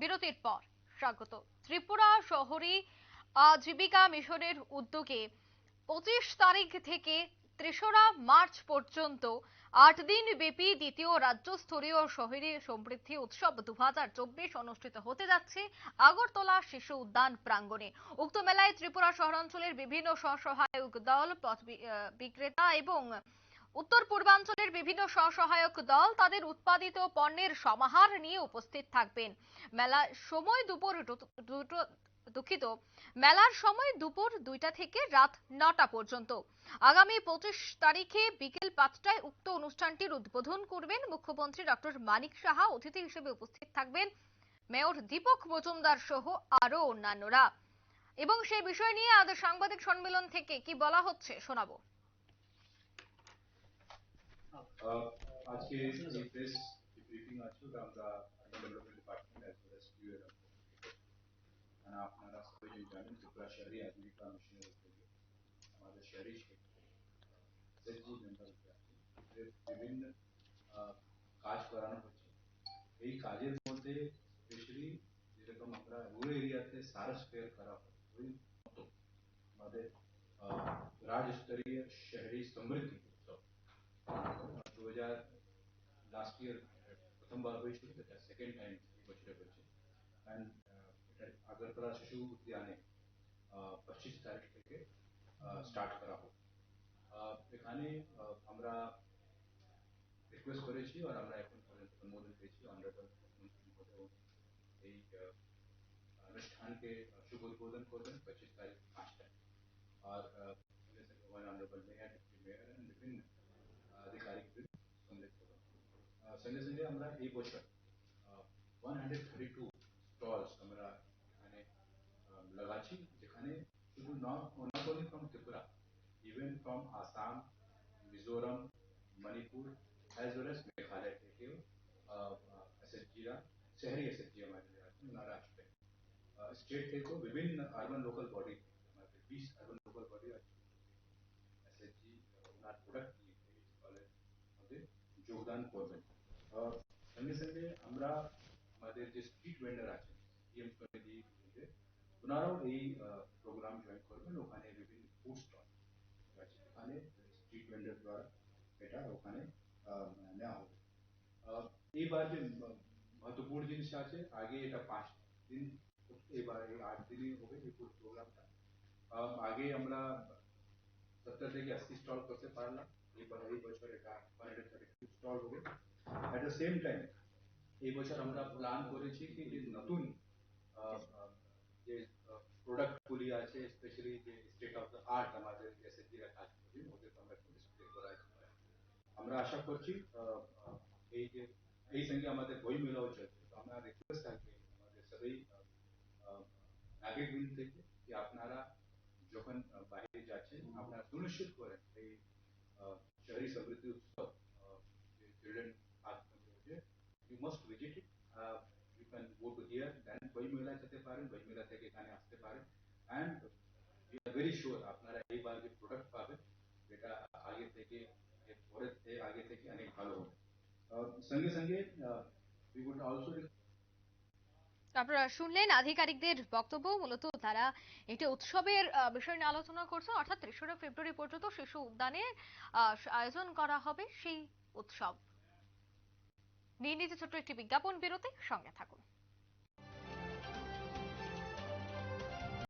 বিরতির পর স্বাগত। ত্রিপুরা শহরে জীবিকা মিশনের উদ্যোগে 25 তারিখ থেকে 3রা মার্চ পর্যন্ত 8 দিন ব্যাপী দ্বিতীয় রাজ্যস্তরীয় শহরে সমৃদ্ধি উৎসব 2024 অনুষ্ঠিত হতে যাচ্ছে আগরতলা শিশু উদ্যান প্রাঙ্গণে। উক্ত মেলায় ত্রিপুরা শহরাঞ্চলের বিভিন্ন স্বসহায়ক দল, পথ বিক্রেতা এবং উত্তর পূর্বাঞ্চলের বিভিন্ন স্বসহায়ক দল তাদের উৎপাদিত পণ্যের সমাহার নিয়ে উপস্থিত থাকবেন। মেলার সময় মেলার সময় দুপুর 2টা থেকে রাত 9টা পর্যন্ত। আগামী 25 তারিখে বিকেল 5টায় উক্ত অনুষ্ঠানটির উদ্বোধন করবেন মুখ্যমন্ত্রী ডক্টর মানিক সাহা। অতিথি হিসেবে উপস্থিত থাকবেন মেয়র দীপক মজুমদার সহ আরো অন্যান্যরা। এবং সেই বিষয় নিয়ে আজ সাংবাদিক সম্মেলন থেকে কি বলা হচ্ছে শোনাবো। আজকে এই প্রেস ব্রিফিং আছে আমরা development department as well as কিউএর আপনারা সবাই জানেন ত্রিপুরা শহরি আজীবিকা মিশনের উদ্যোগে আমাদের শহরি ক্ষেত্রে এসএসজি মেম্বার বিভিন্ন কাজ করানো হচ্ছে। এই কাজের মধ্যে স্পেশালি যেরকম আমরা রুরাল এরিয়াতে সারা স্পেয়ার করা হয় ওই মতো আমাদের राज्य स्तरीय शहरी समृद्धि उत्सव 2000 लास्ट ईयर प्रथमবার হয়েছিল, এটা সেকেন্ড টাইম এই বছরে হচ্ছে। এন্ড এটা আগরতলা শিশু উদ্যানে 25 তারিখ থেকে স্টার্ট করা হবে। এখানে আমরা রিকোয়েস্ট করেছি আর আমরা এখন পর্যন্ত অনুমোদন পেয়েছি অনারেবল মুখ্যমন্ত্রী মহোদয় এই অনুষ্ঠানকে শুভ উদ্বোধন করবেন 25 তারিখ 5টায়। और honourable mayor deputy mayor and विभिन्न अधिकारी सम्मिलित होगा। संगे संगे আমরা এই বছর 132 স্টলস আমরা এখানে লাগাচ্ছি, যেখানে শুধু not only from Tripura, even from Assam, Mizoram, Manipur as well as Meghalaya থেকেও এসএসজিরা শহরি এসএসজি আমাদের আছেন, ওনারা আসবেন। স্টেট থেকেও বিভিন্ন urban local body 20 urban local body আছে এসএসজি ওনার প্রোডাক্ট নিয়ে এই স্টলের মধ্যে যোগদান করবেন। সঙ্গে সঙ্গে আমরা আমাদের যে স্ট্রিট ভেন্ডার আছেন সিএম কমিটি থেকে ওনারাও এই প্রোগ্রাম জয়েন করবেন। ওখানে বিভিন্ন ফুড স্টল আছে, ওখানে স্ট্রিট ভেন্ডার দ্বারা এটা ওখানে নেওয়া হবে। এইবার যে महत्वपूर्ण জিনিস আছে, আগে এটা 5 দিন, এবার এই 8 দিনই হবে এই পুরো প্রোগ্রামটা। আগে আমরা 70 থেকে 80 স্টল করতে পারলাম, এবার এই বছর এটা 132 স্টল হবে। এট দ্য সেম টাইম এই বছর আমরা প্ল্যান করেছি কি যে নতুন যে প্রোডাক্টগুলি আছে, স্পেশালি যে স্টেট অফ দ্য আর্ট আমাদের এসএসজিরা কাজ করবেন ওদের আমরা ডিসপ্লে করা যাবে। আমরা আশা করছি এই যে এই সঙ্গে আমাদের বই মেলাও চলছে, তো আমরা রিকোয়েস্ট থাকবে আমাদের সবাই নাগরিকবৃন্দ থেকে যে আপনারা যখন বাইরে যাচ্ছেন আপনারা সুনিশ্চিত করেন এই শহরি সমৃদ্ধি উৎসব যে চিলড্রেন পার্ক মধ্যে you must visit it. You can go to here, then বই মেলা যেতে পারেন, বই মেলা থেকে এখানে আসতে পারেন। And we are very sure আপনারা এইবার যে প্রোডাক্ট পাবেন যেটা আগে থেকে আগে থেকে অনেক ভালো হবে। সঙ্গে সঙ্গে উই উড অলসো আপনারা শুনলেন আধিকারিকদের বক্তব্য। মূলত তারা একটি উৎসবের বিষয় নিয়ে আলোচনা করছে, অর্থাৎ 3রা ফেব্রুয়ারি পর্যন্ত শিশু উদ্যানে আয়োজন করা হবে সেই উৎসব নিয়ে। নিতে ছোট্ট একটি বিজ্ঞাপন বিরতি, সঙ্গে থাকুন।